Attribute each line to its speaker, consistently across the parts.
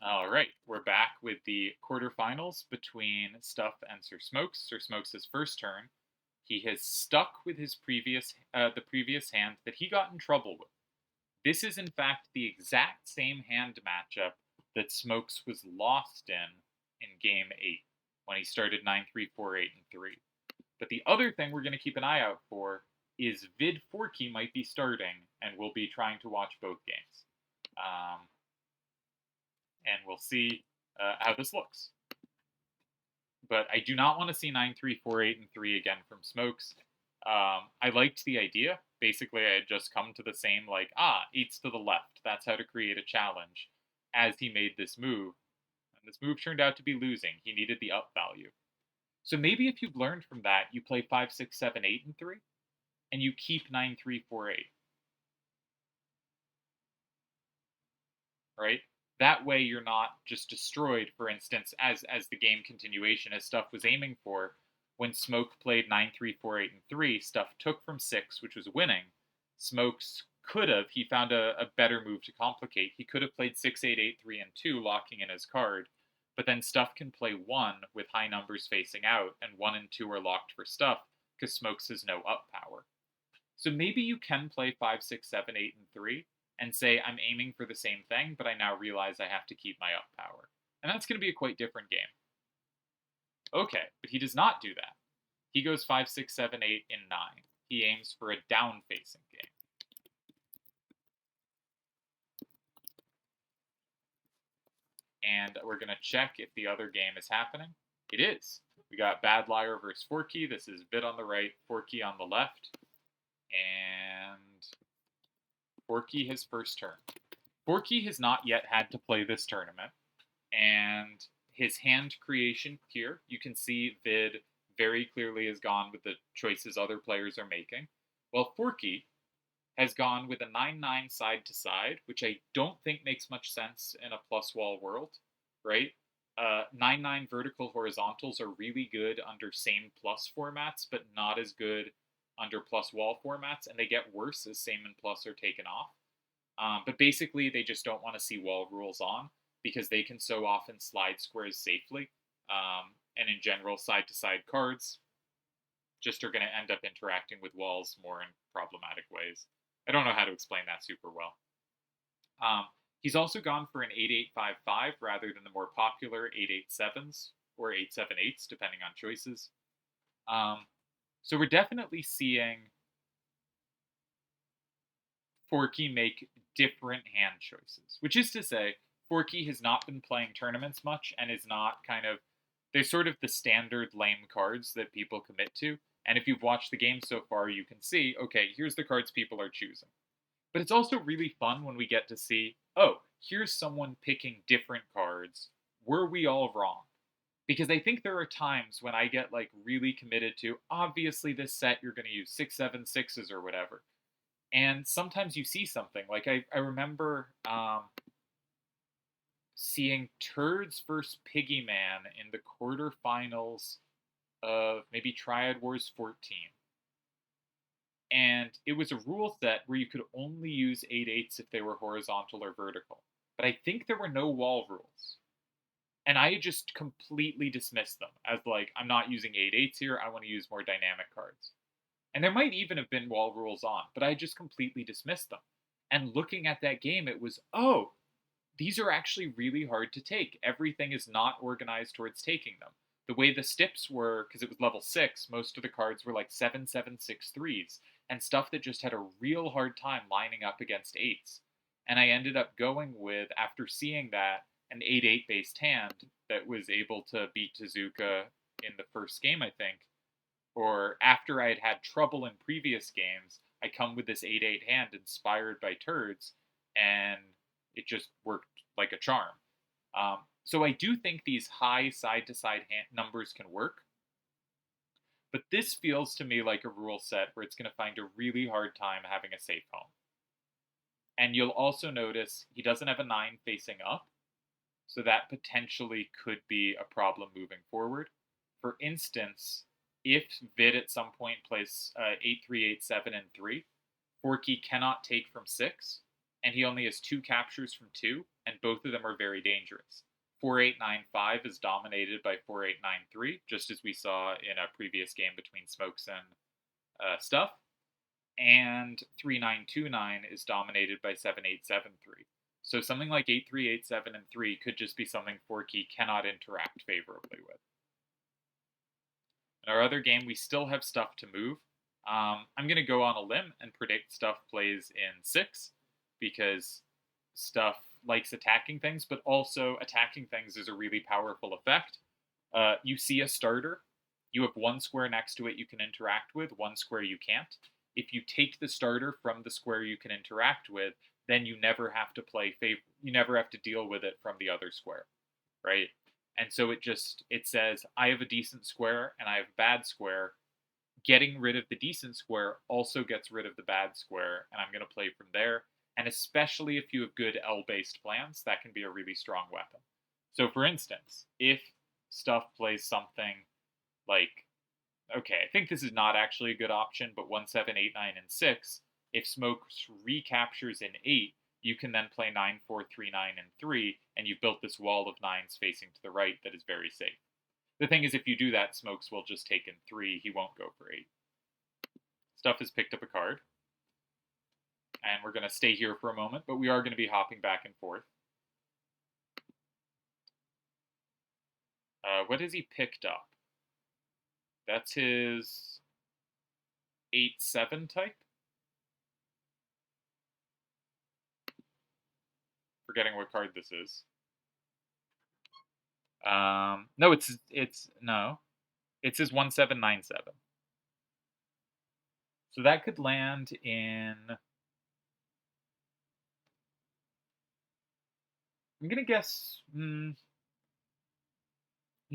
Speaker 1: All right, we're back with the quarterfinals between Stuff and StuffSmokes. StuffSmokes' first turn. He has stuck with his the previous hand that he got in trouble with. This is in fact the exact same hand matchup that Smokes was lost in Game 8 when he started 9-3, 4-8, and 3. But the other thing we're going to keep an eye out for is Vid Forky might be starting, and we'll be trying to watch both games. And we'll see how this looks. But I do not want to see 9-3, 4-8, and 3 again from Smokes. I liked the idea. Basically, I had just come to the same, like, eights to the left. That's how to create a challenge as he made this move. And this move turned out to be losing. He needed the up value. So maybe if you've learned from that, you play 5, 6, 7, 8, and 3, and you keep 9, 3, 4, 8. Right? That way you're not just destroyed, for instance, as the game continuation, as Stuff was aiming for. When Smoke played 9, 3, 4, 8, and 3, Stuff took from 6, which was winning. Smokes could have, he found a better move to complicate. He could have played 6, 8, 8, 3, and 2, locking in his card. But then Stuff can play 1 with high numbers facing out, and 1 and 2 are locked for Stuff because Smokes has no up power. So maybe you can play 5, 6, 7, 8, and 3 and say, I'm aiming for the same thing, but I now realize I have to keep my up power. And that's going to be a quite different game. Okay, but he does not do that. He goes 5, 6, 7, 8, and 9. He aims for a down-facing game. And we're going to check if the other game is happening. It is. We got Bad Liar versus Forky. This is Vid on the right, Forky on the left. And Forky his first turn. Forky has not yet had to play this tournament, and his hand creation here, you can see Vid very clearly has gone with the choices other players are making, while Forky has gone with a 9-9 side to side, which I don't think makes much sense in a plus wall world, right? 9-9 vertical horizontals are really good under same plus formats, but not as good under plus wall formats, and they get worse as same and plus are taken off. But basically, they just don't want to see wall rules on because they can so often slide squares safely. And in general, side-to-side cards just are going to end up interacting with walls more in problematic ways. I don't know how to explain that super well. He's also gone for an 8-8-5-5 rather than the more popular 8-8-7s or 8-7-8s, depending on choices. So we're definitely seeing Forky make different hand choices, which is to say, Forky has not been playing tournaments much and is not they're sort of the standard lame cards that people commit to. And if you've watched the game so far, you can see, okay, here's the cards people are choosing. But it's also really fun when we get to see, oh, here's someone picking different cards. Were we all wrong? Because I think there are times when I get really committed to, obviously this set you're going to use 6, 7, 6s or whatever. And sometimes you see something. Like I remember seeing Turds versus Piggy Man in the quarterfinals of maybe Triad Wars 14. And it was a rule set where you could only use 8-8s if they were horizontal or vertical. But I think there were no wall rules. And I just completely dismissed them as I'm not using 8-8s here, I want to use more dynamic cards. And there might even have been wall rules on, but I just completely dismissed them. And looking at that game, it was, oh, these are actually really hard to take. Everything is not organized towards taking them. The way the stips were, because it was level 6, most of the cards were 7, 7, 6, 3s, and stuff that just had a real hard time lining up against 8s. And I ended up going with, after seeing that, an 8-8 based hand that was able to beat Tezuka in the first game, I think. Or after I had had trouble in previous games, I come with this 8-8 hand inspired by Turds, and it just worked like a charm. So I do think these high side-to-side numbers can work. But this feels to me like a rule set where it's going to find a really hard time having a safe home. And you'll also notice he doesn't have a 9 facing up, so that potentially could be a problem moving forward. For instance, if Vid at some point plays 8, 3, 8, 7, and 3, Forky cannot take from 6, and he only has 2 captures from 2, and both of them are very dangerous. 4895 is dominated by 4893, just as we saw in a previous game between Smokes and Stuff, and 3929 is dominated by 7873. So something like 8387 and 3 could just be something Forky cannot interact favorably with. In our other game, we still have Stuff to move. I'm going to go on a limb and predict Stuff plays in 6, because Stuff likes attacking things, but also attacking things is a really powerful effect. You see a starter, you have one square next to it you can interact with, one square you can't. If you take the starter from the square you can interact with, then you never have to you never have to deal with it from the other square, right? And so it says, I have a decent square and I have a bad square. Getting rid of the decent square also gets rid of the bad square, and I'm going to play from there. And especially if you have good L-based plans, that can be a really strong weapon. So for instance, if Stuff plays something like, okay, I think this is not actually a good option, but 1, 7, 8, 9, and 6, if Smokes recaptures in 8, you can then play 9, 4, 3, 9, and 3, and you've built this wall of 9s facing to the right that is very safe. The thing is, if you do that, Smokes will just take in 3, he won't go for 8. Stuff has picked up a card, and we're going to stay here for a moment, but we are going to be hopping back and forth. What has he picked up? That's his 8-7 type? Forgetting what card this is. No, it's his 1797. So that could land in, I'm gonna guess, you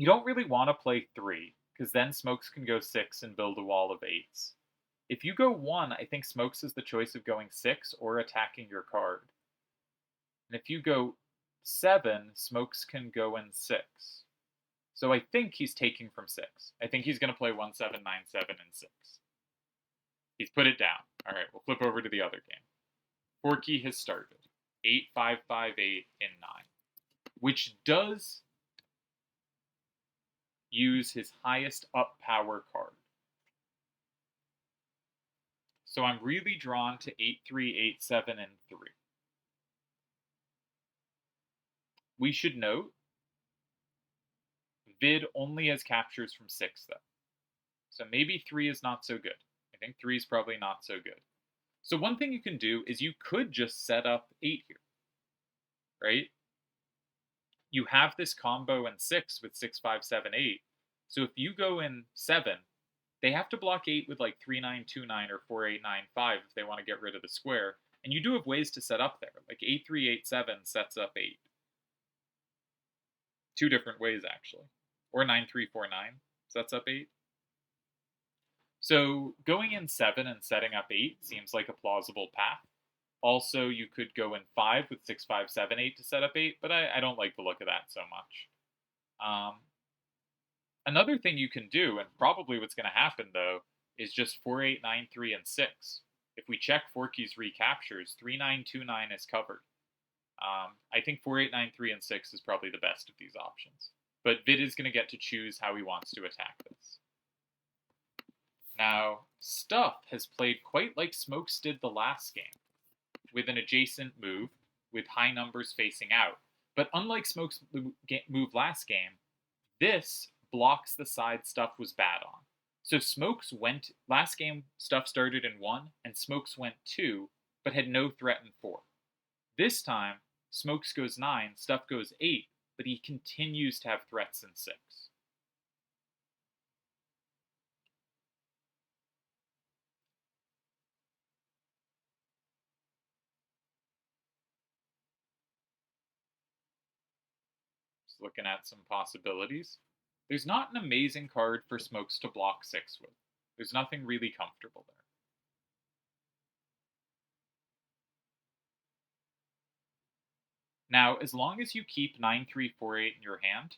Speaker 1: don't really want to play 3, because then Smokes can go 6 and build a wall of 8s. If you go 1, I think Smokes is the choice of going 6 or attacking your card. And if you go 7, Smokes can go in 6. So I think he's taking from 6. I think he's going to play 1, 7, 9, 7, and 6. He's put it down. All right, we'll flip over to the other game. Forky has started. 8, 5, 5, 8, and 9. Which does use his highest up power card. So I'm really drawn to 8, 3, 8, 7, and 3. We should note, Vid only has captures from 6, though. So maybe 3 is not so good. I think 3 is probably not so good. So one thing you can do is you could just set up 8 here, right? You have this combo in 6 with 6, 5, 7, 8. So if you go in 7, they have to block 8 with like 3, 9, 2, 9, or 4, 8, 9, 5 if they want to get rid of the square. And you do have ways to set up there. Like 8, 3, 8, 7 sets up 8. 2 different ways, actually. Or 9, 3, 4, 9 sets up 8. So going in 7 and setting up 8 seems like a plausible path. Also, you could go in 5 with 6, 5, 7, 8 to set up 8, but I don't like the look of that so much. Another thing you can do, and probably what's going to happen, though, is just 4, 8, 9, 3, and 6. If we check Forky's recaptures, 3, 9, 2, 9 is covered. I think 4, 8, 9, 3, and 6 is probably the best of these options. But Vid is going to get to choose how he wants to attack this. Now, Stuff has played quite like Smokes did the last game, with an adjacent move, with high numbers facing out. But unlike Smokes' move last game, this blocks the side Stuff was bad on. So Smokes went, last game, Stuff started in 1, and Smokes went 2, but had no threat in 4. This time, Smokes goes 9, Stuff goes 8, but he continues to have threats in 6. Just looking at some possibilities. There's not an amazing card for Smokes to block 6 with. There's nothing really comfortable there. Now, as long as you keep 9, 3, 4, 8 in your hand,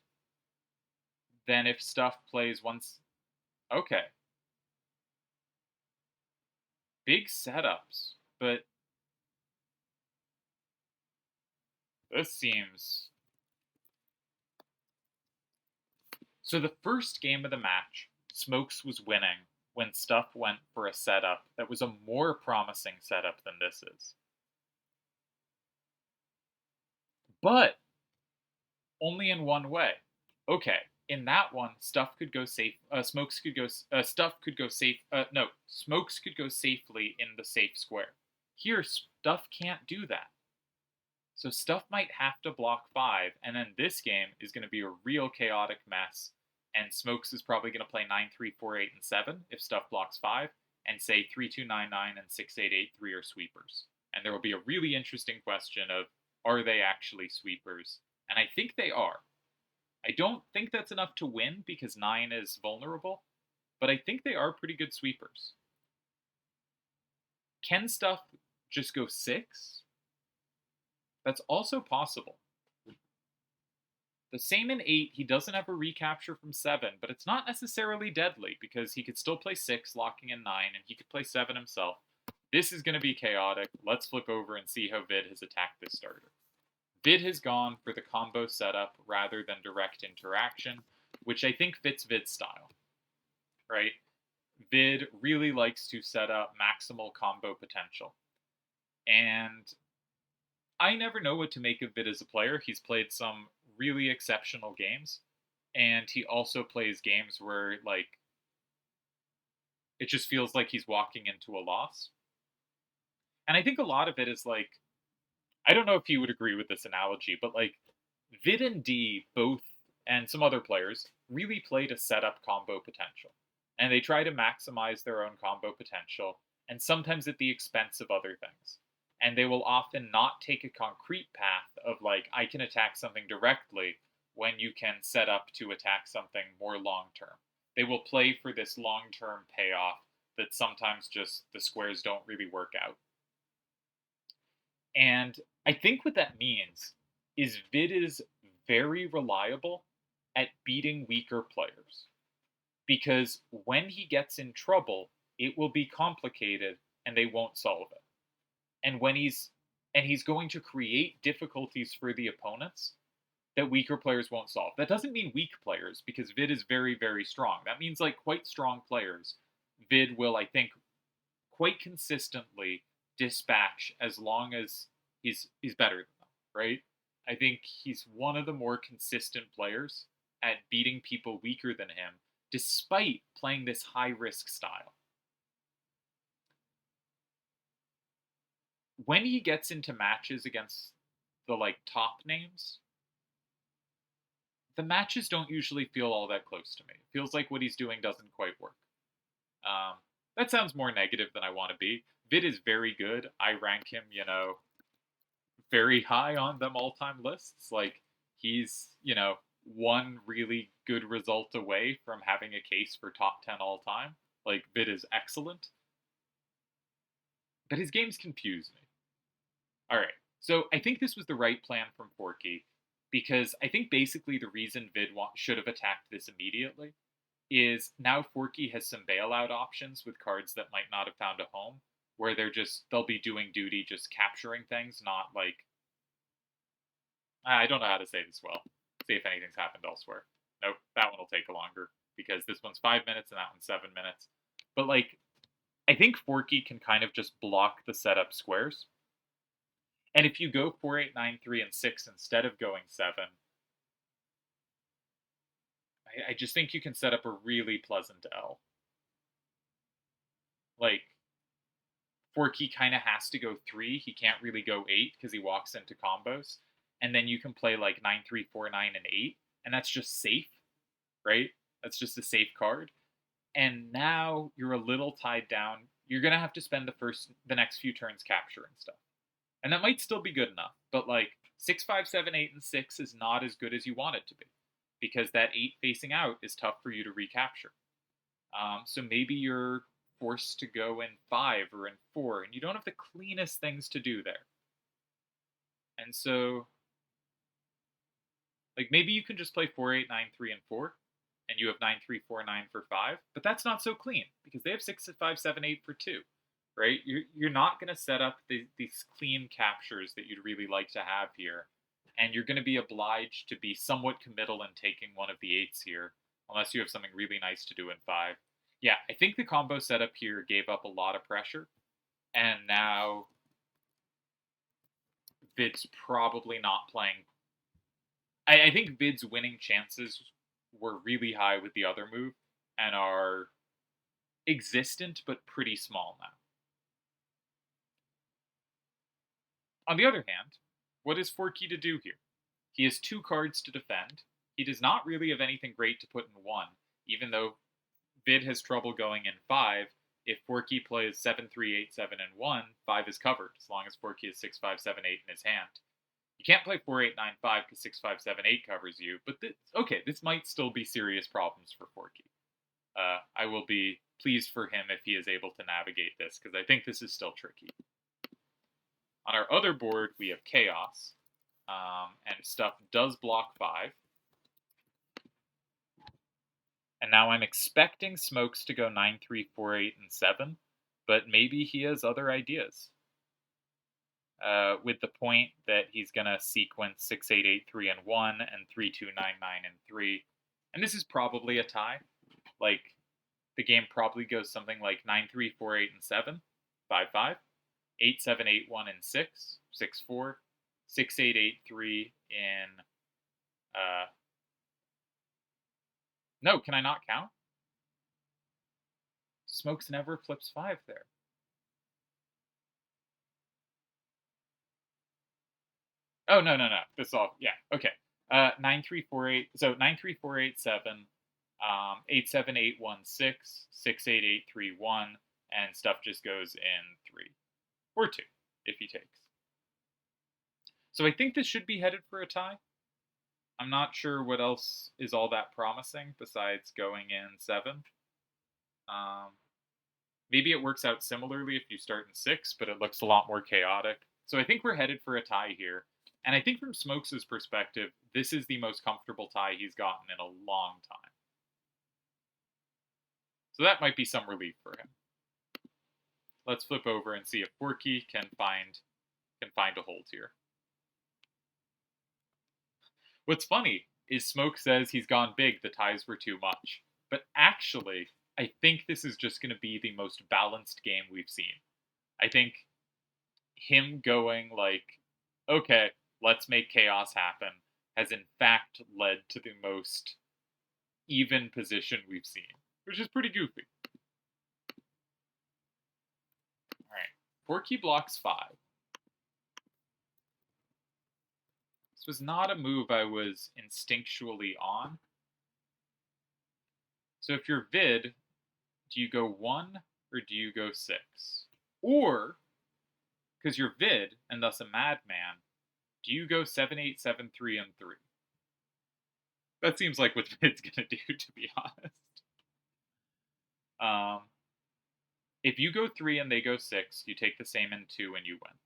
Speaker 1: then if Stuff plays once... Okay. Big setups, but This seems... So the first game of the match, Smokes was winning when Stuff went for a setup that was a more promising setup than this is. But only in one way. Okay, in that one, Stuff could go safe. Smokes could go. Stuff could go safe. No, Smokes could go safely in the safe square. Here, Stuff can't do that. So Stuff might have to block 5, and then this game is going to be a real chaotic mess. And Smokes is probably going to play 9, 3, 4, 8, and 7 if Stuff blocks 5, and say 3, 2, 9, 9, and 6, 8, 8, 3 are sweepers. And there will be a really interesting question of, are they actually sweepers? And I think they are. I don't think that's enough to win because 9 is vulnerable, but I think they are pretty good sweepers. Can Stuff just go 6? That's also possible. The same in 8, he doesn't have a recapture from 7, but it's not necessarily deadly because he could still play 6, locking in 9, and he could play 7 himself. This is going to be chaotic. Let's flip over and see how Vid has attacked this starter. Vid has gone for the combo setup rather than direct interaction, which I think fits Vid's style, right? Vid really likes to set up maximal combo potential. And I never know what to make of Vid as a player. He's played some really exceptional games, and he also plays games where, like, it just feels like he's walking into a loss. And I think a lot of it is, like, I don't know if you would agree with this analogy, but, like, Vid and D both, and some other players, really play to set up combo potential. And they try to maximize their own combo potential, and sometimes at the expense of other things. And they will often not take a concrete path of, like, I can attack something directly when you can set up to attack something more long-term. They will play for this long-term payoff that sometimes just the squares don't really work out. And I think what that means is Vid is very reliable at beating weaker players. Because when he gets in trouble, it will be complicated and they won't solve it. And he's going to create difficulties for the opponents that weaker players won't solve. That doesn't mean weak players, because Vid is very, very strong. That means, like, quite strong players. Vid will, I think, quite consistently dispatch as long as he's better than them, right? I think he's one of the more consistent players at beating people weaker than him, despite playing this high-risk style. When he gets into matches against the, like, top names, the matches don't usually feel all that close to me. It feels like what he's doing doesn't quite work. That sounds more negative than I want to be. Vid is very good. I rank him, very high on them all-time lists. Like, he's, one really good result away from having a case for top 10 all-time. Like, Vid is excellent. But his games confuse me. Alright, so I think this was the right plan from Forky, because I think basically the reason Vid should have attacked this immediately is now Forky has some bailout options with cards that might not have found a home, where they'll be doing duty, just capturing things, not like... I don't know how to say this well. See if anything's happened elsewhere. Nope, that one will take longer, because this one's 5 minutes and that one's 7 minutes. But, like, I think Forky can kind of just block the setup squares. And if you go 4, 8, 9, 3, and 6 instead of going 7, I just think you can set up a really pleasant L. Like, Forky kind of has to go 3. He can't really go 8 because he walks into combos. And then you can play like 9, 3, 4, 9, and 8. And that's just safe, right? That's just a safe card. And now you're a little tied down. You're going to have to spend the next few turns capturing stuff. And that might still be good enough. But like 6, 5, 7, 8, and 6 is not as good as you want it to be. Because that 8 facing out is tough for you to recapture. So maybe you're forced to go in 5 or in 4, and you don't have the cleanest things to do there. And so, like, maybe you can just play 4, 8, 9, 3, and 4, and you have 9, 3, 4, 9 for 5, but that's not so clean, because they have 6, 5, 7, 8 for 2, right? You're not going to set up these clean captures that you'd really like to have here and you're going to be obliged to be somewhat committal in taking one of the 8s here, unless you have something really nice to do in 5. Yeah, I think the combo setup here gave up a lot of pressure, and now Vid's probably not playing. I think Vid's winning chances were really high with the other move, and are existent but pretty small now. On the other hand, what is Forky to do here? He has 2 cards to defend. He does not really have anything great to put in 1, even though Vid has trouble going in 5. If Forky plays 7, 3, 8, 7, and 1, 5 is covered, as long as Forky has 6, 5, 7, 8 in his hand. You can't play 4, 8, 9, 5 because 6, 5, 7, 8 covers you, but this might still be serious problems for Forky. I will be pleased for him if he is able to navigate this, because I think this is still tricky. On our other board, we have Chaos, and Stuff does block 5. And now I'm expecting Smokes to go 9, 3, 4, 8, and 7, but maybe he has other ideas. With the point that he's going to sequence 6, 8, 8, 3, and 1, and 3, 2, 9, 9, and 3. And this is probably a tie. Like, the game probably goes something like 9, 3, 4, 8, and 7, 5, 5, 8, 7, 8, 1, and 6, 6, 4, 6, 8, 8, 3 in... No, can I not count? Smokes never flips 5 there. Oh, no. This all, yeah, okay. 9, 3, 4, 8, so 9, 3, 4, 8, 7, 8, 7, 8, 1, 6, 6, 8, 8, 3, 1, and Stuff just goes in 3. Or 2, if he takes. So I think this should be headed for a tie. I'm not sure what else is all that promising besides going in 7. Maybe it works out similarly if you start in 6, but it looks a lot more chaotic. So I think we're headed for a tie here. And I think from Smokes' perspective, this is the most comfortable tie he's gotten in a long time. So that might be some relief for him. Let's flip over and see if Forky can find a hold here. What's funny is Smoke says he's gone big, the ties were too much. But actually, I think this is just going to be the most balanced game we've seen. I think him going like, okay, let's make chaos happen, has in fact led to the most even position we've seen, which is pretty goofy. Alright, Forky blocks 5. This was not a move I was instinctually on. So if you're Vid, do you go 1 or do you go 6? Or, because you're Vid and thus a madman, do you go 7, 8, 7, 3, and 3? That seems like what Vid's gonna do, to be honest. If you go 3 and they go 6, you take the same in 2 and you win.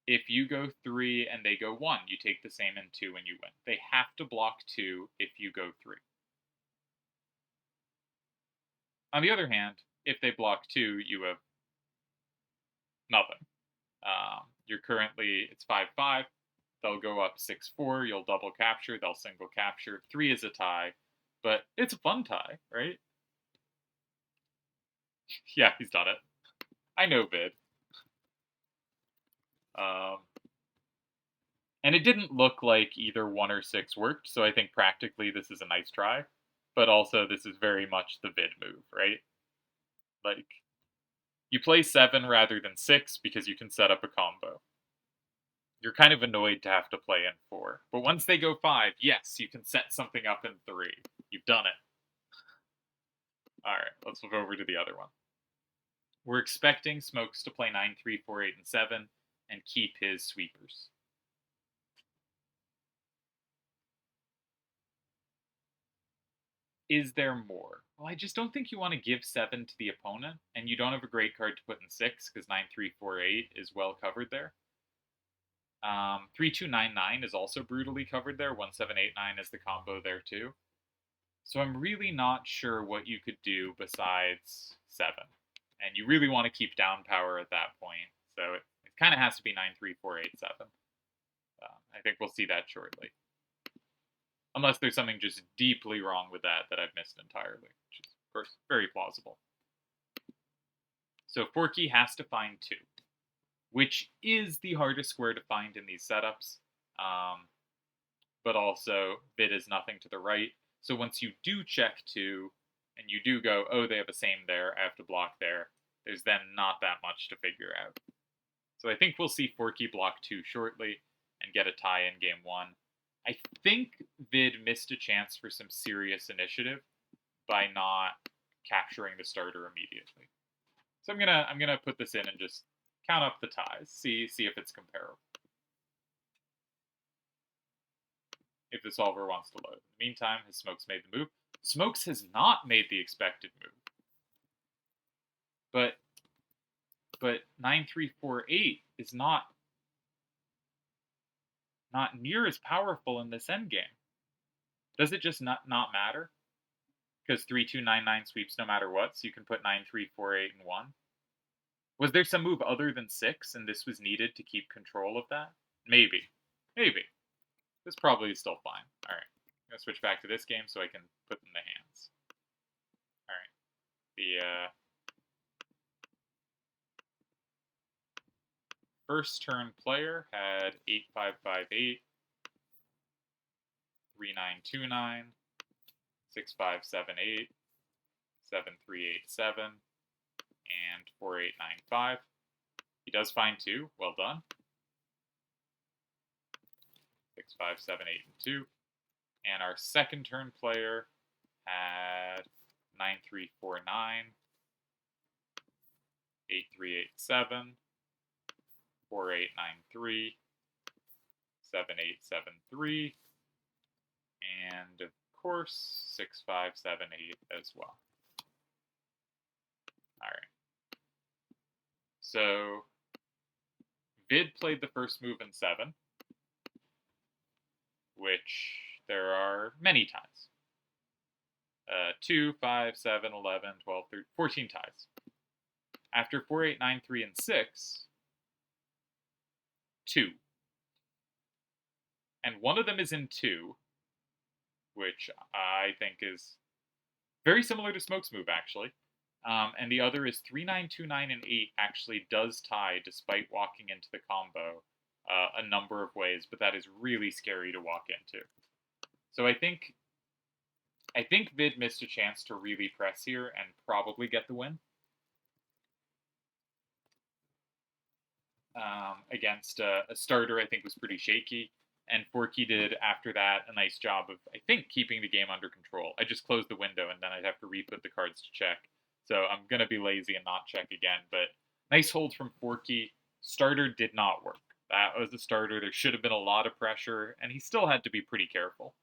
Speaker 1: If you go 3 and they go 1, you take the same in 2 and you win. They have to block 2 if you go 3. On the other hand, if they block 2, you have nothing. You're currently, it's 5-5. They'll go up 6-4. You'll double capture. They'll single capture. 3 is a tie, but it's a fun tie, right? Yeah, he's done it. I know Vid. And it didn't look like either 1 or 6 worked, so I think practically this is a nice try. But also, this is very much the Vid move, right? Like, you play 7 rather than 6 because you can set up a combo. You're kind of annoyed to have to play in 4. But once they go 5, yes, you can set something up in 3. You've done it. Alright, let's move over to the other one. We're expecting Smokes to play 9, 3, 4, 8, and 7, and keep his sweepers. Is there more? Well, I just don't think you want to give 7 to the opponent, and you don't have a great card to put in 6, because 9, 3, 4, 8 is well covered there. 3, 2, 9, 9 is also brutally covered there. 1, 7, 8, 9 is the combo there too. So I'm really not sure what you could do besides 7. And you really want to keep down power at that point. So it kind of has to be 9, 3, 4, 8, 7. I think we'll see that shortly. Unless there's something just deeply wrong with that I've missed entirely, which is, of course, very plausible. So Forky has to find 2, which is the hardest square to find in these setups. But also, Vid is nothing to the right. So once you do check 2, and you do go, oh, they have a same there, I have to block there, there's then not that much to figure out. So I think we'll see Forky block 2 shortly and get a tie in game 1. I think Vid missed a chance for some serious initiative by not capturing the starter immediately. So I'm gonna put this in and just count up the ties, see if it's comparable. If the solver wants to load. In the meantime, has Smokes made the move? Smokes has not made the expected move. But 9348 is not near as powerful in this endgame. Does it just not matter? Because 3299 sweeps no matter what, so you can put 9348 in 1. Was there some move other than 6, and this was needed to keep control of that? Maybe. This probably is still fine. Alright. I'm going to switch back to this game so I can put in the hands. Alright. The first turn player had 8558, 3929, 6578, 7387, and 4895. He does find 2. Well done. 6, 5, 7, 8, and 2. And our second turn player had 9349, 8387, 4893, 7873, and of course 6578 as well. Alright. So Vid played the first move in 7, which there are many ties. 2, 5, 7, 11, 12, 13, 14 ties. After 4, 8, 9, 3, and 6, 2. And one of them is in 2, which I think is very similar to Smoke's move, actually. And the other is 3, 9, 2, 9, and 8 actually does tie despite walking into the combo a number of ways, but that is really scary to walk into. So I think Vid missed a chance to really press here and probably get the win. Against a starter I think was pretty shaky, and Forky did, after that, a nice job of, I think, keeping the game under control. I just closed the window, and then I'd have to re-put the cards to check. So I'm going to be lazy and not check again, but nice hold from Forky. Starter did not work. That was the starter. There should have been a lot of pressure, and he still had to be pretty careful.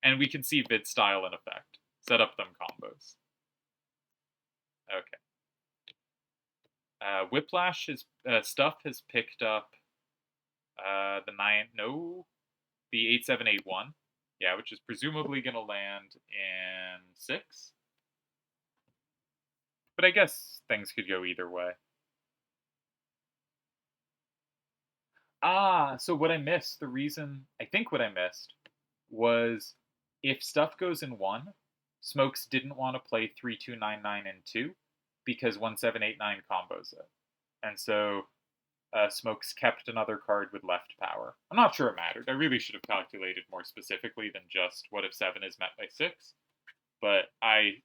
Speaker 1: And we can see Vid style in effect. Set up them combos. Okay. Whiplash, Stuff has picked up the 8781. Yeah, which is presumably going to land in 6. But I guess things could go either way. So what I missed, I think what I missed was if Stuff goes in 1, Smokes didn't want to play 3299 and 2 because 1789 combos it. And so Smokes kept another card with left power. I'm not sure it mattered. I really should have calculated more specifically than just what if 7 is met by 6. But I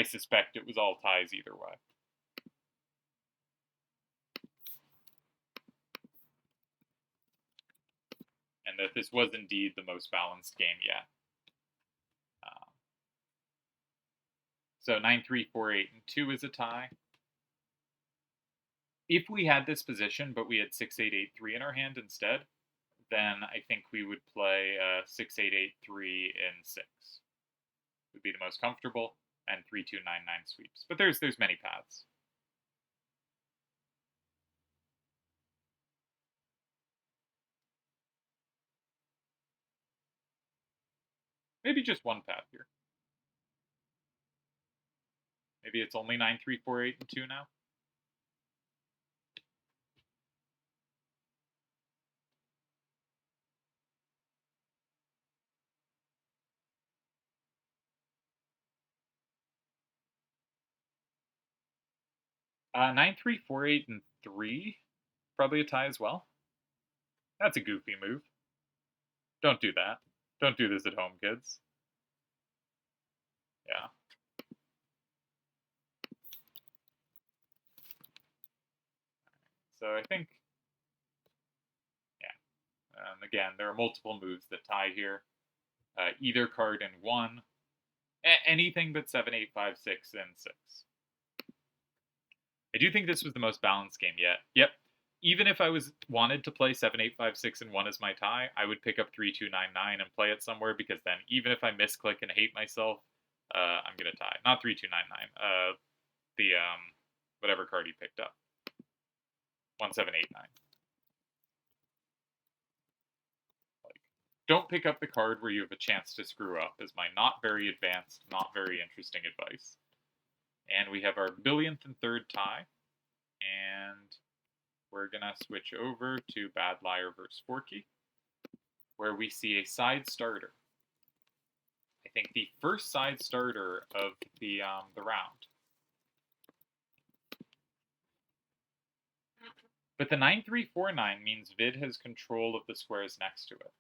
Speaker 1: suspect it was all ties either way. And that this was indeed the most balanced game yet. So 9, 3, 4, 8, and 2 is a tie. If we had this position, but we had 6, 8, 8, 3 in our hand instead, then I think we would play 6, 8, 8, 3 in 6. Would be the most comfortable, and 3, 2, 9, 9 sweeps. But there's many paths. Maybe just one path here. Maybe it's only 9, 3, 4, 8, and 2 now. 9, 3, 4, 8, and 3. Probably a tie as well. That's a goofy move. Don't do that. Don't do this at home, kids. Yeah. So I think, yeah. Again, there are multiple moves that tie here. Either card in 1. Anything but 7, 8, 5, 6, and 6. I do think this was the most balanced game yet. Yep. Even if I wanted to play 7, 8, 5, 6, and 1 as my tie, I would pick up 3, 2, 9, 9 and play it somewhere, because then even if I misclick and hate myself, I'm gonna tie. Not 3, 2, 9, 9. The whatever card he picked up. 1, 7, 8, 9. Like, don't pick up the card where you have a chance to screw up, is my not very advanced, not very interesting advice. And we have our billionth and third tie, and we're gonna switch over to Bad Liar vs. Forky, where we see a side starter. I think the first side starter of the round. But the 9-3-4-9 means Vid has control of the squares next to it.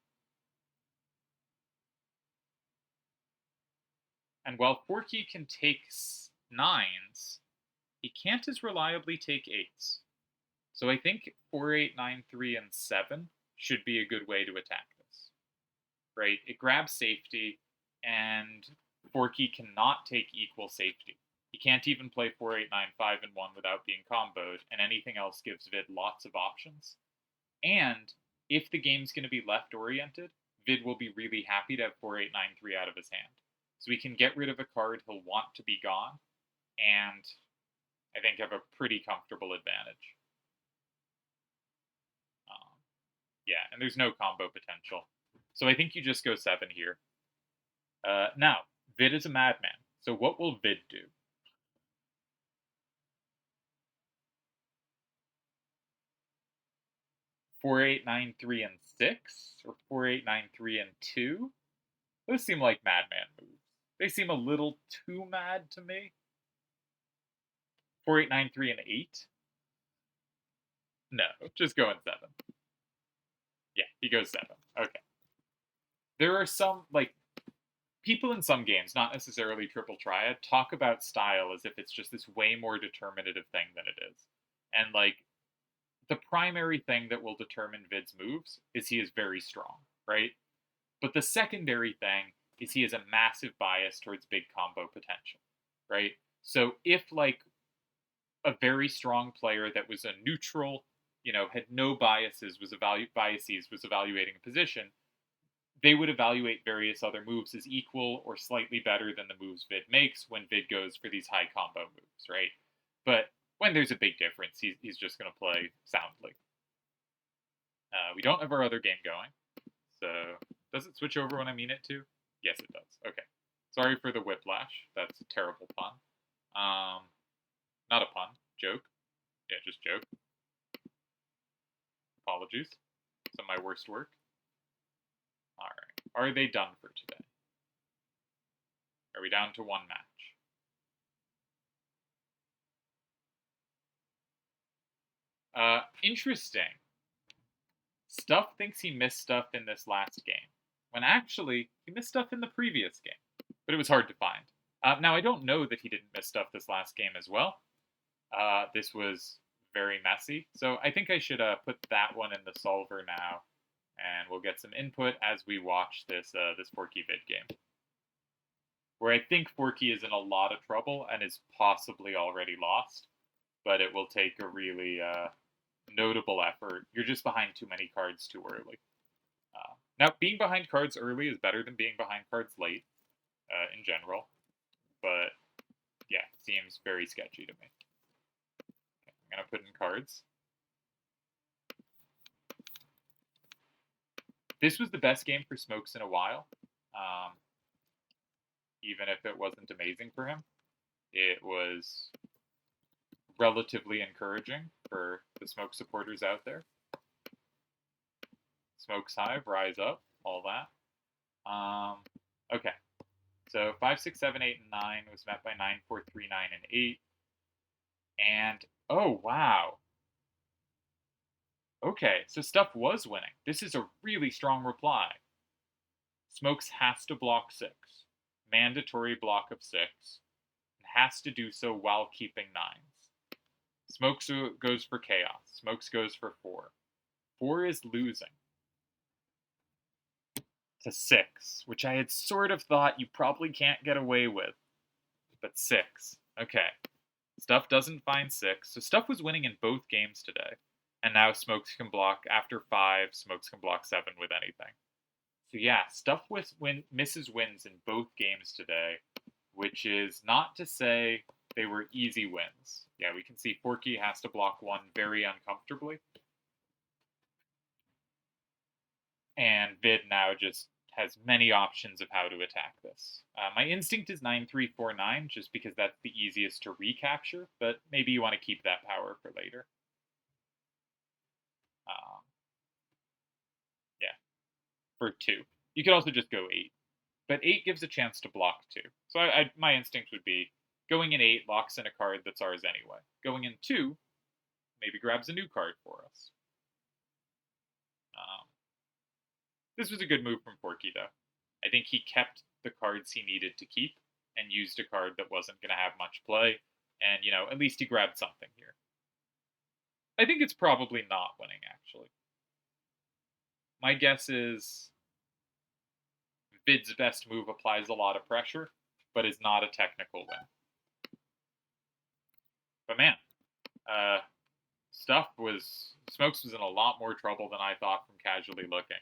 Speaker 1: And while Forky can take 9s, he can't as reliably take 8s. So I think 4, 8, 9, 3, and 7 should be a good way to attack this. Right? It grabs safety, and Forky cannot take equal safety. He can't even play 4, 8, 9, 5, and 1 without being comboed, and anything else gives Vid lots of options. And if the game's going to be left-oriented, Vid will be really happy to have 4, 8, 9, 3 out of his hand. So he can get rid of a card he'll want to be gone, and I think have a pretty comfortable advantage. Yeah, and there's no combo potential. So I think you just go 7 here. Now, Vid is a madman. So what will Vid do? Four, 8, 9, 3, and 6? Or 4, 8, 9, 3, and 2? Those seem like madman moves. They seem a little too mad to me. 4, 8, 9, 3, and 8? No, just go in 7. Yeah, he goes 7. Okay. There are some, like, people in some games, not necessarily Triple Triad, talk about style as if it's just this way more determinative thing than it is. And, like, the primary thing that will determine Vid's moves is he is very strong, right? But the secondary thing is he has a massive bias towards big combo potential, right? So if, like, a very strong player that was a neutral, had no biases, was evaluating a position, they would evaluate various other moves as equal or slightly better than the moves Vid makes when Vid goes for these high combo moves, right? But when there's a big difference, he's just going to play soundly. We don't have our other game going, so does it switch over when I mean it to? Yes, it does. Okay. Sorry for the whiplash. That's a terrible pun. Not a pun. Joke. Yeah, just joke. Apologies. Some of my worst work. Alright. Are they done for today? Are we down to one match? Interesting. Stuff thinks he missed stuff in this last game, when actually, he missed stuff in the previous game. But it was hard to find. Now, I don't know that he didn't miss stuff this last game as well. This was very messy. So I think I should put that one in the solver now, and we'll get some input as we watch this ForkyVid game, where I think Forky is in a lot of trouble and is possibly already lost, but it will take a really notable effort. You're just behind too many cards too early. Now, being behind cards early is better than being behind cards late, in general, but yeah, seems very sketchy to me. Okay, I'm going to put in cards. This was the best game for Smokes in a while, even if it wasn't amazing for him. It was relatively encouraging for the Smoke supporters out there. Smokes Hive, rise up, all that. Okay, so 5, 6, 7, 8, and 9 was met by 9, 4, 3, 9, and 8. And, Oh, wow. Okay, so Stuff was winning. This is a really strong reply. Smokes has to block 6. Mandatory block of 6. And has to do so while keeping 9s. Smokes goes for chaos. Smokes goes for 4. 4 is losing to 6, which I had sort of thought you probably can't get away with. But 6. Okay. Stuff doesn't find 6. So Stuff was winning in both games today. And now Smokes can block after 5. Smokes can block 7 with anything. So yeah, Stuff misses wins in both games today, which is not to say they were easy wins. Yeah, we can see Forky has to block 1 very uncomfortably. And Vid now just has many options of how to attack this. My instinct is 9-3-4-9, just because that's the easiest to recapture, but maybe you want to keep that power for later. Yeah, for 2. You could also just go 8, but 8 gives a chance to block 2. So my instinct would be going in 8 locks in a card that's ours anyway. Going in 2 maybe grabs a new card for us. This was a good move from Forky, though. I think he kept the cards he needed to keep and used a card that wasn't going to have much play. And, at least he grabbed something here. I think it's probably not winning, actually. My guess is Vid's best move applies a lot of pressure, but is not a technical win. But man, Smokes was in a lot more trouble than I thought from casually looking.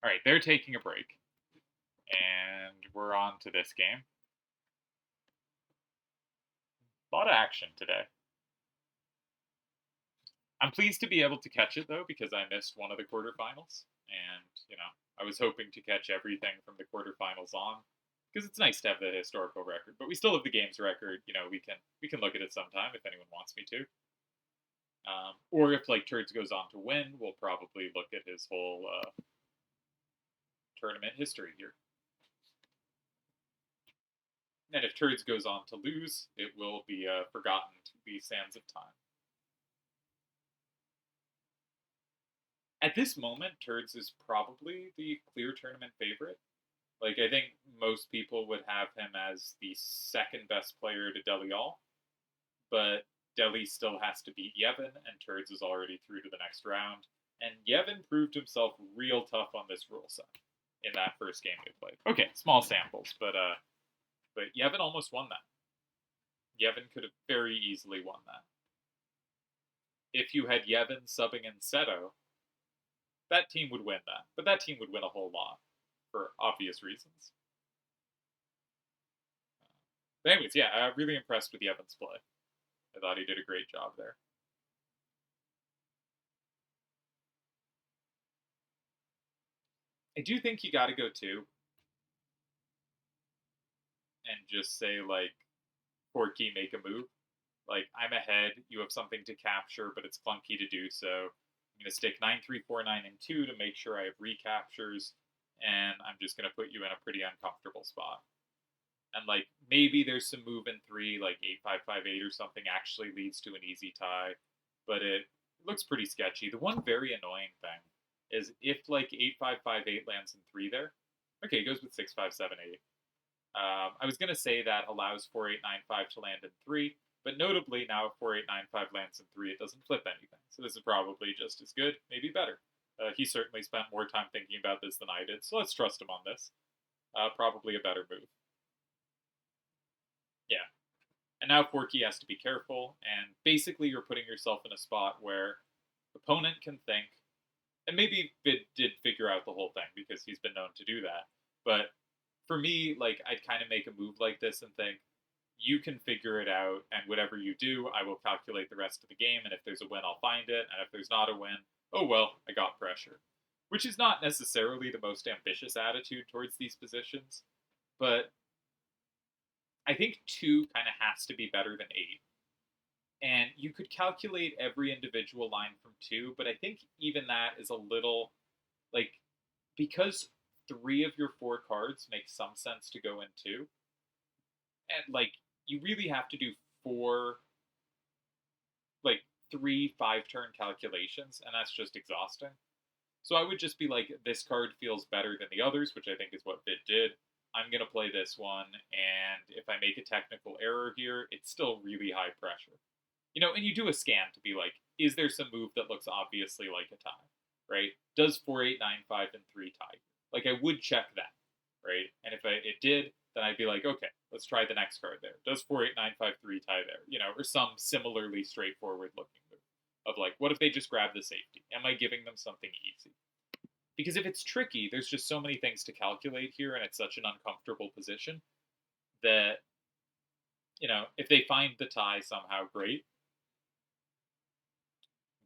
Speaker 1: All right, they're taking a break, and we're on to this game. A lot of action today. I'm pleased to be able to catch it, though, because I missed one of the quarterfinals, and, I was hoping to catch everything from the quarterfinals on, because it's nice to have the historical record, but we still have the games record. We can look at it sometime if anyone wants me to. Or if, Turds goes on to win, we'll probably look at his whole tournament history here. And if Turds goes on to lose, it will be forgotten to the sands of time. At this moment, Turds is probably the clear tournament favorite. I think most people would have him as the second best player to Deli all, but Deli still has to beat Yevon, and Turds is already through to the next round. And Yevon proved himself real tough on this rule set in that first game they played. Okay, small samples, but Yevon almost won that. Yevon could have very easily won that. If you had Yevon subbing in Seto, that team would win that. But that team would win a whole lot, for obvious reasons. But anyways, yeah, I'm really impressed with Yevon's play. I thought he did a great job there. I do think you gotta go 2. And just say, Forky, make a move. I'm ahead, you have something to capture, but it's clunky to do so. I'm going to stick 9-3-4-9 and 2 to make sure I have recaptures, and I'm just going to put you in a pretty uncomfortable spot. And, maybe there's some move in 3, 8-5-5-8 or something actually leads to an easy tie, but it looks pretty sketchy. The one very annoying thing is if, 8-5-5-8 lands in 3 there, okay, it goes with 6-5-7-8. I was going to say that allows 4-8-9-5 to land in 3, but notably now if 4-8-9-5 lands in 3, it doesn't flip anything. So this is probably just as good, maybe better. He certainly spent more time thinking about this than I did, so let's trust him on this. Probably a better move. Yeah. And now Forky has to be careful, and basically you're putting yourself in a spot where opponent can think, and maybe Vid did figure out the whole thing because he's been known to do that, but for me, I'd kind of make a move like this and think, you can figure it out, and whatever you do, I will calculate the rest of the game, and if there's a win, I'll find it, and if there's not a win, oh well, I got pressure. Which is not necessarily the most ambitious attitude towards these positions, but I think 2 kind of has to be better than 8. And you could calculate every individual line from 2, but I think even that is a little, because 3 of your 4 cards make some sense to go in two, and like you really have to do four, like 3 5-turn calculations, and that's just exhausting. So I would just be like, this card feels better than the others, which I think is what Vid did. I'm going to play this one, and if I make a technical error here, it's still really high pressure. And you do a scan to be like, is there some move that looks obviously like a tie, right? Does 4, 8, 9, 5, and 3 tie? Like, I would check that, right? And if it did, then I'd be like, okay, let's try the next card there. Does 4, 8, 9, 5, 3 tie there? Or some similarly straightforward looking move of like, what if they just grab the safety? Am I giving them something easy? Because if it's tricky, there's just so many things to calculate here, and it's such an uncomfortable position that, if they find the tie somehow, great.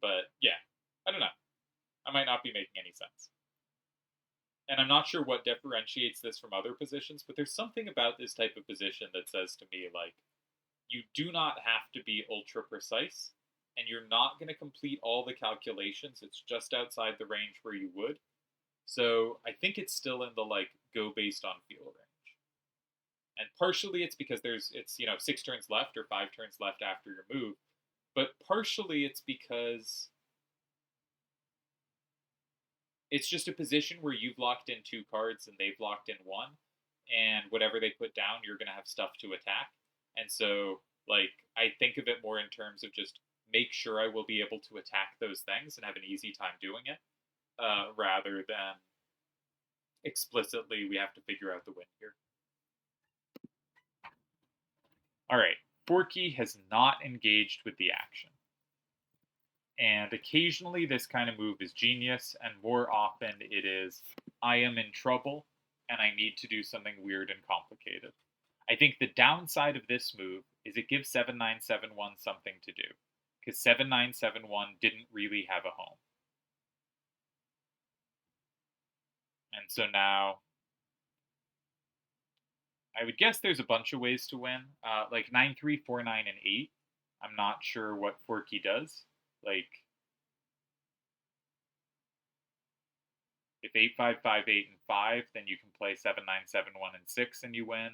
Speaker 1: But yeah, I don't know. I might not be making any sense. And I'm not sure what differentiates this from other positions, but there's something about this type of position that says to me, like, you do not have to be ultra precise, and you're not going to complete all the calculations. It's just outside the range where you would. So I think it's still in the like go based on feel range. And partially it's because it's 6 turns left or 5 turns left after your move, but partially it's because it's just a position where you've locked in 2 cards and they've locked in 1, and whatever they put down, you're going to have stuff to attack. And so, like, I think of it more in terms of just make sure I will be able to attack those things and have an easy time doing it, rather than explicitly we have to figure out the win here. All right, Forky has not engaged with the action. And occasionally this kind of move is genius, and more often it is, I am in trouble, and I need to do something weird and complicated. I think the downside of this move is it gives 7971 something to do, because 7971 didn't really have a home. And so now, I would guess there's a bunch of ways to win, like 9, 3, 4, 9, and 8. I'm not sure what Forky does. Like, if 8, 5, 5, 8, and 5, then you can play 7, 9, 7, 1, and 6, and you win.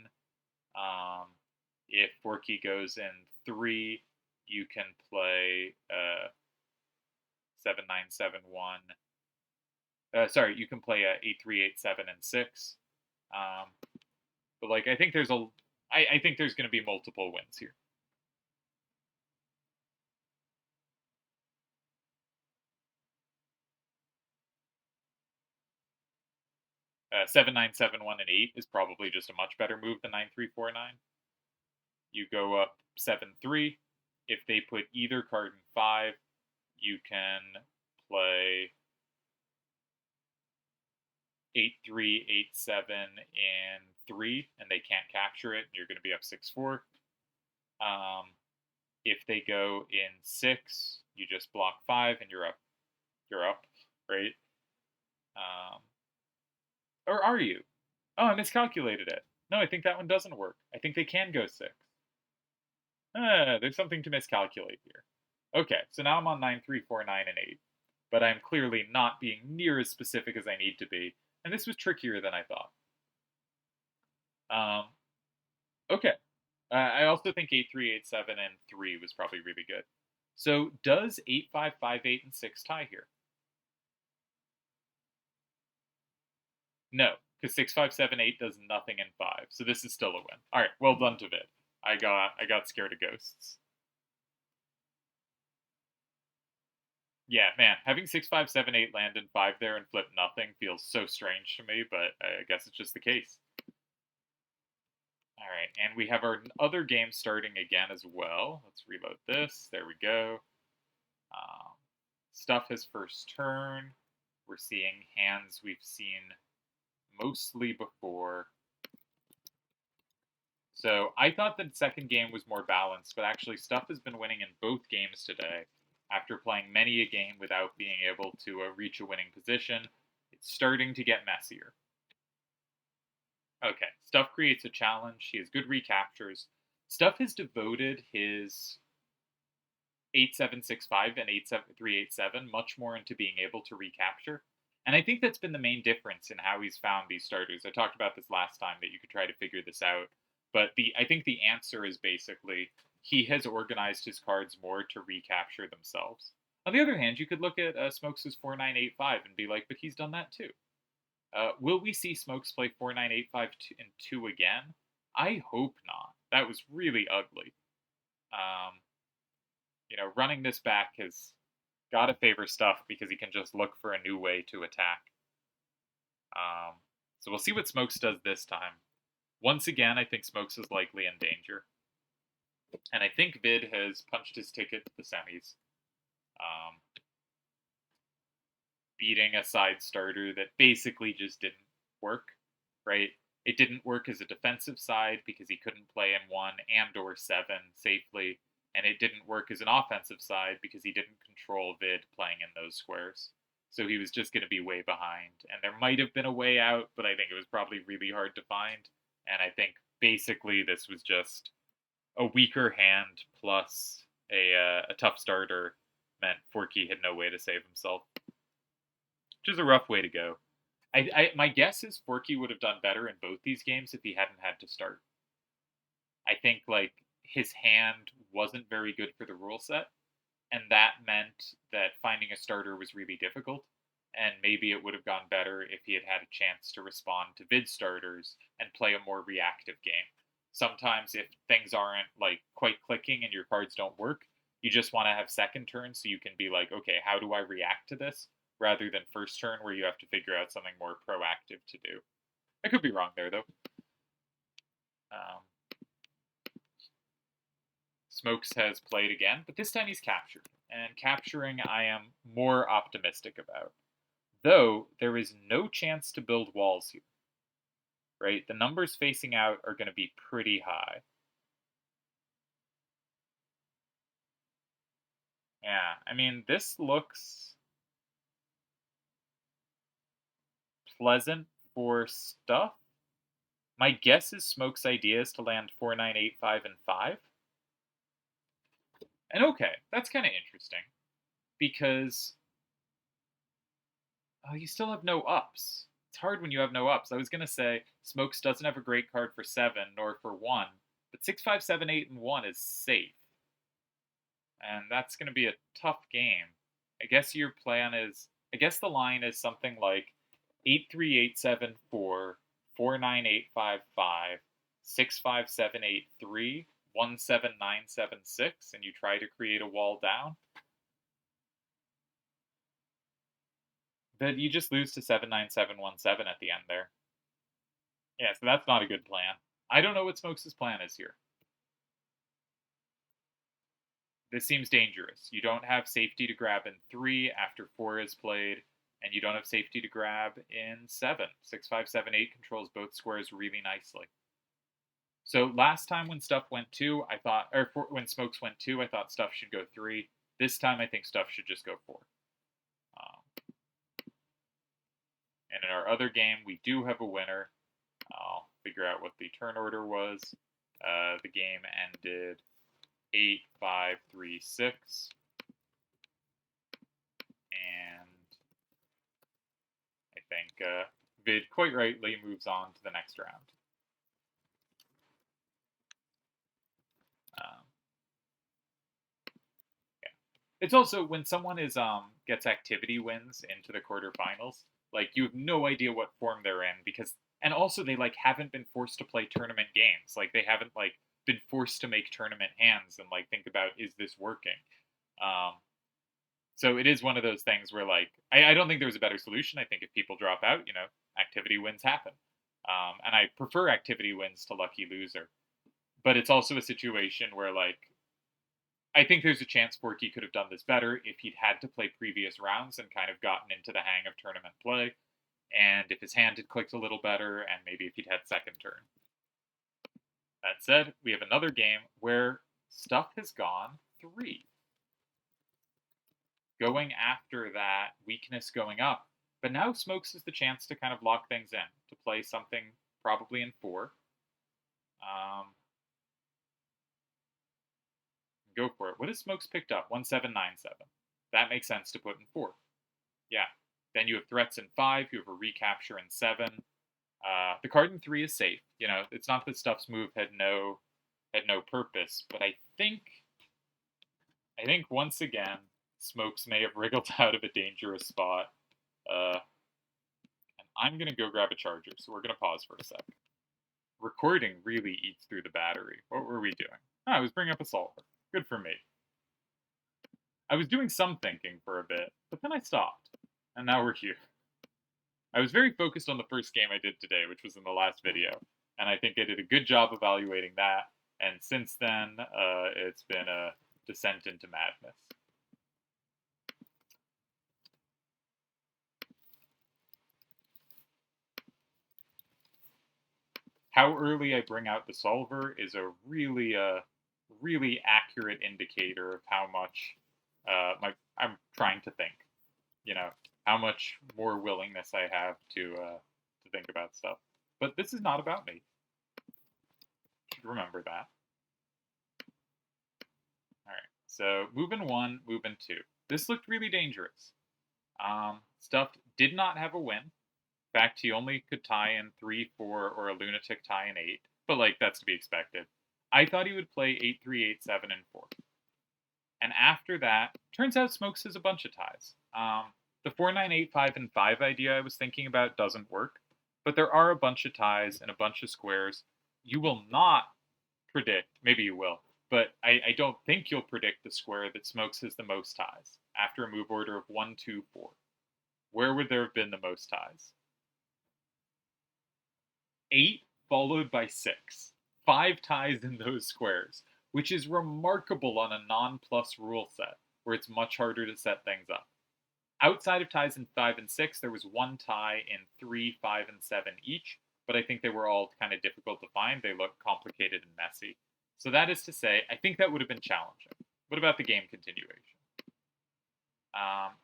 Speaker 1: If Forky goes in 3, you can play 7, 9, 7, 1. Sorry, you can play 8, 3, 8, 7, and 6. But like, I think there's going to be multiple wins here. 7, 9, 7, 1, and 8 is probably just a much better move than 9, 3, 4, 9. You go up 7, 3. If they put either card in 5, you can play 8, 3, 8, 7, and 3, and they can't capture it, and you're going to be up 6, 4. If they go in 6, you just block 5, and you're up, right? Or are you? Oh, I miscalculated it. No, I think that one doesn't work. I think they can go 6. There's something to miscalculate here. Okay, so now I'm on 9, 3, 4, 9, and 8. But I'm clearly not being near as specific as I need to be. And this was trickier than I thought. Okay. I also think 8, 3, 8, 7, and 3 was probably really good. So does 8, 5, 5, 8, and 6 tie here? No, because 6, 5, 7, 8 does nothing in 5. So this is still a win. All right, well done to Vid. I got scared of ghosts. Yeah, man, having 6, 5, 7, 8 land in 5 there and flip nothing feels so strange to me, but I guess it's just the case. All right, and we have our other game starting again as well. Let's reload this. There we go. Stuff his first turn. We're seeing hands we've seen mostly before. So I thought the second game was more balanced, but actually Stuff has been winning in both games today. After playing many a game without being able to reach a winning position, it's starting to get messier. Okay, Stuff creates a challenge. He has good recaptures. Stuff has devoted his 8-7-6-5 and 8-7-3-8-7 much more into being able to recapture. And I think that's been the main difference in how he's found these starters. I talked about this last time that you could try to figure this out. But I think the answer is basically he has organized his cards more to recapture themselves. On the other hand, you could look at Smokes' 4985 and be like, but he's done that too. Will we see Smokes play 4985 and 2 again? I hope not. That was really ugly. Running this back has got to favor Stuff because he can just look for a new way to attack. So we'll see what Smokes does this time. Once again, I think Smokes is likely in danger. And I think Vid has punched his ticket to the semis. Beating a side starter that basically just didn't work, right? It didn't work as a defensive side because he couldn't play in 1 and or 7 safely, and it didn't work as an offensive side because he didn't control Vid playing in those squares. So he was just going to be way behind, and there might have been a way out, but I think it was probably really hard to find, and I think basically this was just a weaker hand plus a tough starter meant Forky had no way to save himself, which is a rough way to go. My guess is Forky would have done better in both these games if he hadn't had to start. I think like his hand wasn't very good for the rule set, and that meant that finding a starter was really difficult. And maybe it would have gone better if he had had a chance to respond to Vid starters and play a more reactive game. Sometimes if things aren't like quite clicking and your cards don't work, you just want to have second turn so you can be like, okay, how do I react to this? Rather than first turn where you have to figure out something more proactive to do. I could be wrong there, though. Smokes has played again, but this time he's captured. And capturing I am more optimistic about. Though, there is no chance to build walls here. Right? The numbers facing out are going to be pretty high. Yeah, I mean, this looks pleasant for Stuff. My guess is Smoke's idea is to land 4, 9, 8, 5, and 5. And okay, that's kind of interesting. Because you still have no ups. It's hard when you have no ups. I was going to say Smokes doesn't have a great card for 7 nor for 1, but 6, 5, 7, 8, and 1 is safe. And that's going to be a tough game. I guess your plan is, I guess the line is something like 8, 3, 8, 7, 4, 4, 9, 8, 5, 5, 6, 5, 7, 8, 3, 1, 7, 9, 7, 6, and you try to create a wall down. Then you just lose to 7, 9, 7, 1, 7 at the end there. Yeah, so that's not a good plan. I don't know what Smokes' plan is here. This seems dangerous. You don't have safety to grab in 3 after 4 is played, and you don't have safety to grab in 7. 6, 5, 7, 8 controls both squares really nicely. So last time when Stuff went 2, I thought, when Smokes went 2, I thought Stuff should go 3. This time I think Stuff should just go 4. And in our other game, we do have a winner. I'll figure out what the turn order was. The game ended 8, 5, 3, 6. And I think Vid quite rightly moves on to the next round. Yeah. It's also when someone is gets activity wins into the quarterfinals, like you have no idea what form they're in because, and also they like haven't been forced to play tournament games. Like they haven't like been forced to make tournament hands and like think about, is this working? So it is one of those things where like I don't think there was a better solution. I think if people drop out, activity wins happen, and I prefer activity wins to lucky loser. But it's also a situation where like I think there's a chance Forky could have done this better if he'd had to play previous rounds and kind of gotten into the hang of tournament play, and if his hand had clicked a little better, and maybe if he'd had second turn. That said, we have another game where Stuff has gone 3. Going after that, weakness going up. But now Smokes has the chance to kind of lock things in, to play something probably in 4. Go for it. What has Smokes picked up? 1797. That makes sense to put in 4. Yeah. Then you have threats in 5, you have a recapture in 7. The card in 3 is safe. You know, it's not that Stuff's move had no purpose, but I think once again, Smokes may have wriggled out of a dangerous spot. And I'm gonna go grab a charger, so we're gonna pause for a sec. Recording really eats through the battery. What were we doing? I was bringing up a solver. Good for me. I was doing some thinking for a bit, but then I stopped. And now we're here. I was very focused on the first game I did today, which was in the last video. And I think I did a good job evaluating that. And since then, it's been a descent into madness. How early I bring out the solver is a really accurate indicator of how much I'm trying to think. You know, how much more willingness I have to think about stuff. But this is not about me. Should remember that. All right, so moving 1, moving 2. This looked really dangerous. Stuff did not have a win. In fact, he only could tie in 3, 4, or a lunatic tie in 8. But like that's to be expected. I thought he would play 8, 3, 8, 7, and 4. And after that, turns out Smokes has a bunch of ties. The 4, 9, 8, 5, and 5 idea I was thinking about doesn't work, but there are a bunch of ties and a bunch of squares. You will not predict, maybe you will, but I don't think you'll predict the square that Smokes has the most ties after a move order of 1, 2, 4. Where would there have been the most ties? 8 followed by 6. 5 ties in those squares, which is remarkable on a non-plus rule set, where it's much harder to set things up. Outside of ties in 5 and 6, there was 1 tie in 3, 5, and 7 each, but I think they were all kind of difficult to find. They look complicated and messy. So that is to say, I think that would have been challenging. What about the game continuation?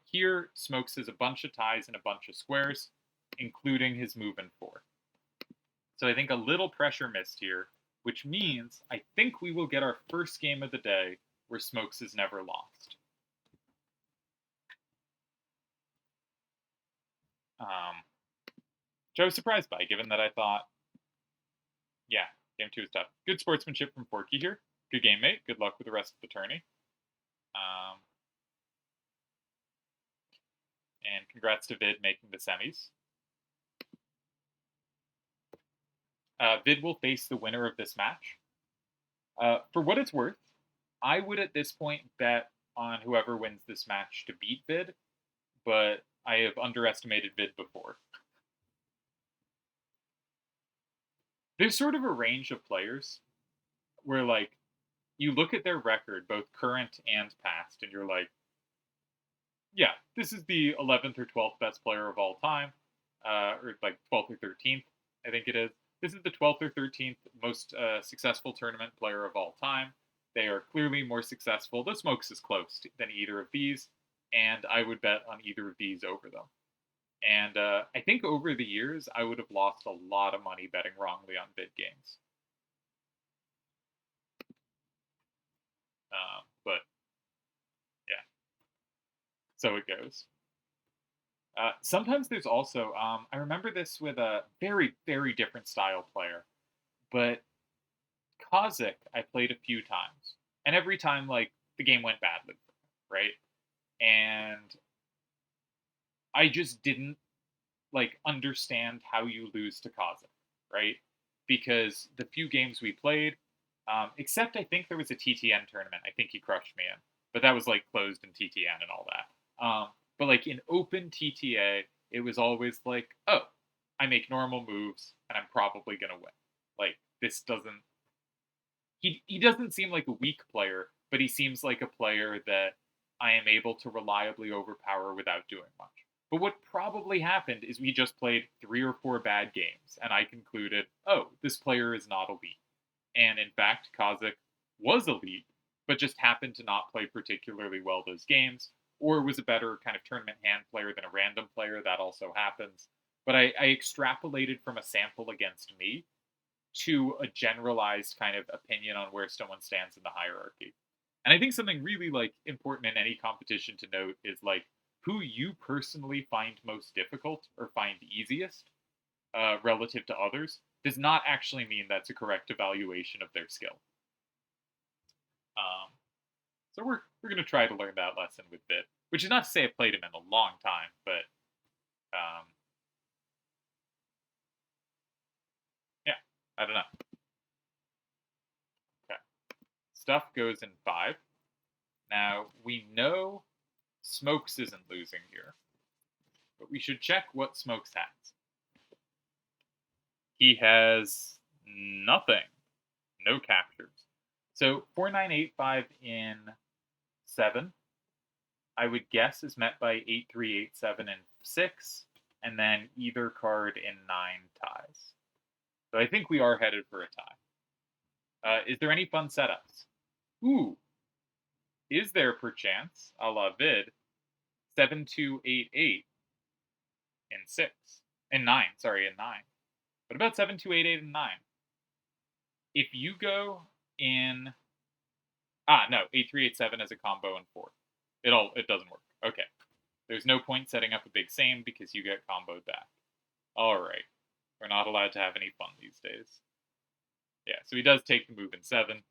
Speaker 1: Here, Smokes has a bunch of ties and a bunch of squares, including his move in 4. So I think a little pressure missed here, which means I think we will get our first game of the day where Smokes has never lost. Which I was surprised by, given that I thought, yeah, game 2 is tough. Good sportsmanship from Forky here. Good game, mate. Good luck with the rest of the tourney. And congrats to Vid making the semis. Vid will face the winner of this match. For what it's worth, I would at this point bet on whoever wins this match to beat Vid, but I have underestimated Vid before. There's sort of a range of players where, like, you look at their record, both current and past, and you're like, yeah, this is the 11th or 12th best player of all time, or like 12th or 13th, I think it is. This is the 12th or 13th most successful tournament player of all time. They are clearly more successful. The Smokes is close than either of these, and I would bet on either of these over them. And I think over the years, I would have lost a lot of money betting wrongly on Vid games. But, yeah. So it goes. Sometimes there's also, I remember this with a very, very different style player, but Kazik I played a few times, and every time, like, the game went badly, right? And I just didn't, like, understand how you lose to Kazik, right? Because the few games we played, except I think there was a TTN tournament, I think he crushed me in, but that was, like, closed in TTN and all that. But, like, in open TTA, it was always like, oh, I make normal moves, and I'm probably going to win. Like, this doesn't... He doesn't seem like a weak player, but he seems like a player that I am able to reliably overpower without doing much. But what probably happened is we just played 3 or 4 bad games, and I concluded, oh, this player is not elite. And in fact, Kazik was elite, but just happened to not play particularly well those games, or was a better kind of tournament hand player than a random player. That also happens. But I extrapolated from a sample against me to a generalized kind of opinion on where someone stands in the hierarchy. And I think something really, like, important in any competition to note is, like, who you personally find most difficult or find easiest relative to others does not actually mean that's a correct evaluation of their skill. Um, so we're gonna try to learn that lesson with Vid, which is not to say I've played him in a long time, but yeah, I don't know. Okay, Stuff goes in 5. Now we know Smokes isn't losing here, but we should check what Smokes has. He has nothing, no captures. So 4985 in 7, I would guess is met by 8387 in 6, and then either card in 9 ties. So I think we are headed for a tie. Is there any fun setups? Ooh, is there perchance, a la Vid, 7288 in 6? In 9, sorry, in 9. What about 7288 in 9? If you go in... no, 8387 as a combo in 4. It doesn't work. Okay. There's no point setting up a big same because you get comboed back. Alright. We're not allowed to have any fun these days. Yeah, so he does take the move in 7.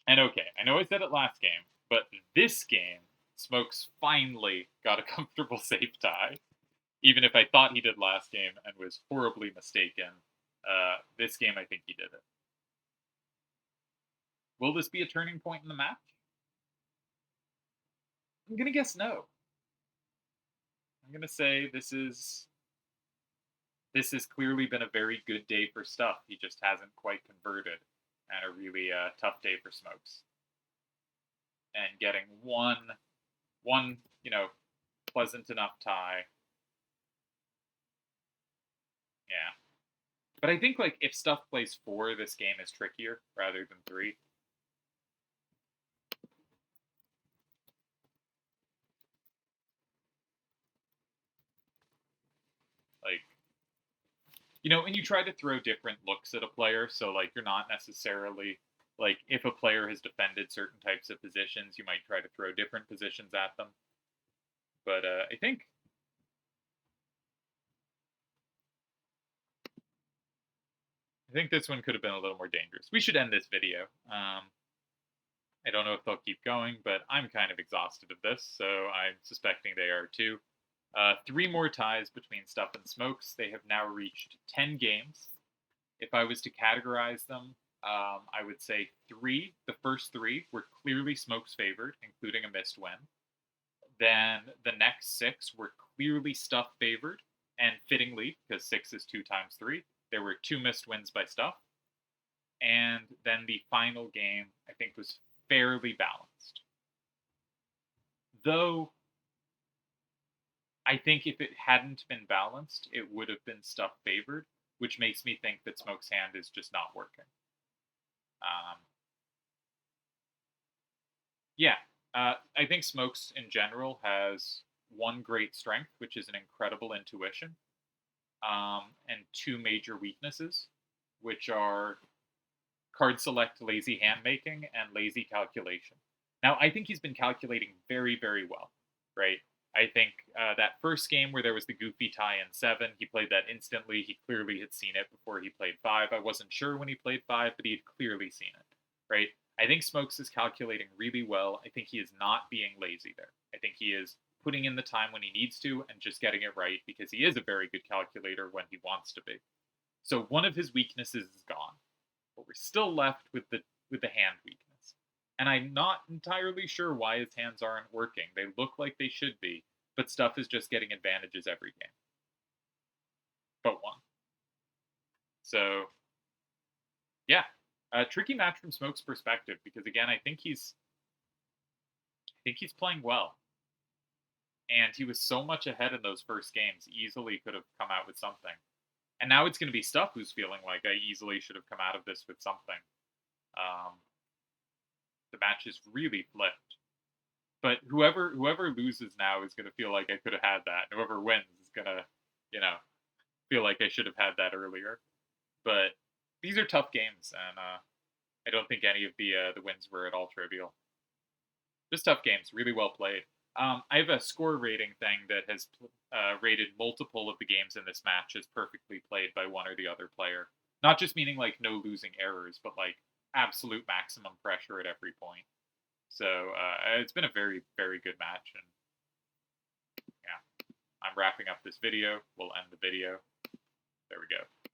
Speaker 1: And okay, I know I said it last game, but this game, Smokes finally got a comfortable safe tie. Even if I thought he did last game and was horribly mistaken, this game I think he did it. Will this be a turning point in the match? I'm going to guess no. I'm going to say this has clearly been a very good day for Stuff. He just hasn't quite converted, and a really tough day for Smokes. And getting one, pleasant enough tie. Yeah. But I think, like, if Stuff plays 4, this game is trickier rather than 3. Like, when you try to throw different looks at a player, so, like, you're not necessarily, like, if a player has defended certain types of positions, you might try to throw different positions at them. But I think this one could have been a little more dangerous. We should end this video. I don't know if they'll keep going, but I'm kind of exhausted of this, so I'm suspecting they are too. 3 more ties between Stuff and Smokes. They have now reached 10 games. If I was to categorize them, I would say 3. The first 3 were clearly Smokes favored, including a missed win. Then the next 6 were clearly Stuff favored, and fittingly, because 6 is 2 times 3, there were 2 missed wins by Stuff. And then the final game, I think, was fairly balanced. Though, I think if it hadn't been balanced, it would have been Stuff favored, which makes me think that Smoke's hand is just not working. Yeah, I think Smokes in general has one great strength, which is an incredible intuition, and 2 major weaknesses, which are card select lazy hand making and lazy calculation. Now, I think he's been calculating very, very well, right? I think that first game where there was the goofy tie in 7, he played that instantly. He clearly had seen it before he played 5. I wasn't sure when he played 5, but he had clearly seen it, right? I think Smokes is calculating really well. I think he is not being lazy there. I think he is putting in the time when he needs to and just getting it right because he is a very good calculator when he wants to be. So one of his weaknesses is gone, but we're still left with the hand weakness. And I'm not entirely sure why his hands aren't working. They look like they should be, but Stuff is just getting advantages every game. But 1. So, yeah. Tricky match from Smoke's perspective, because again, I think he's playing well. And he was so much ahead in those first games, easily could have come out with something. And now it's going to be Stuff who's feeling like I easily should have come out of this with something. The match is really flipped. But whoever loses now is going to feel like I could have had that. And whoever wins is going to, feel like I should have had that earlier. But these are tough games, and I don't think any of the wins were at all trivial. Just tough games, really well played. I have a score rating thing that has rated multiple of the games in this match as perfectly played by one or the other player. Not just meaning like no losing errors, but like absolute maximum pressure at every point. So it's been a very, very good match. And yeah, I'm wrapping up this video. We'll end the video. There we go.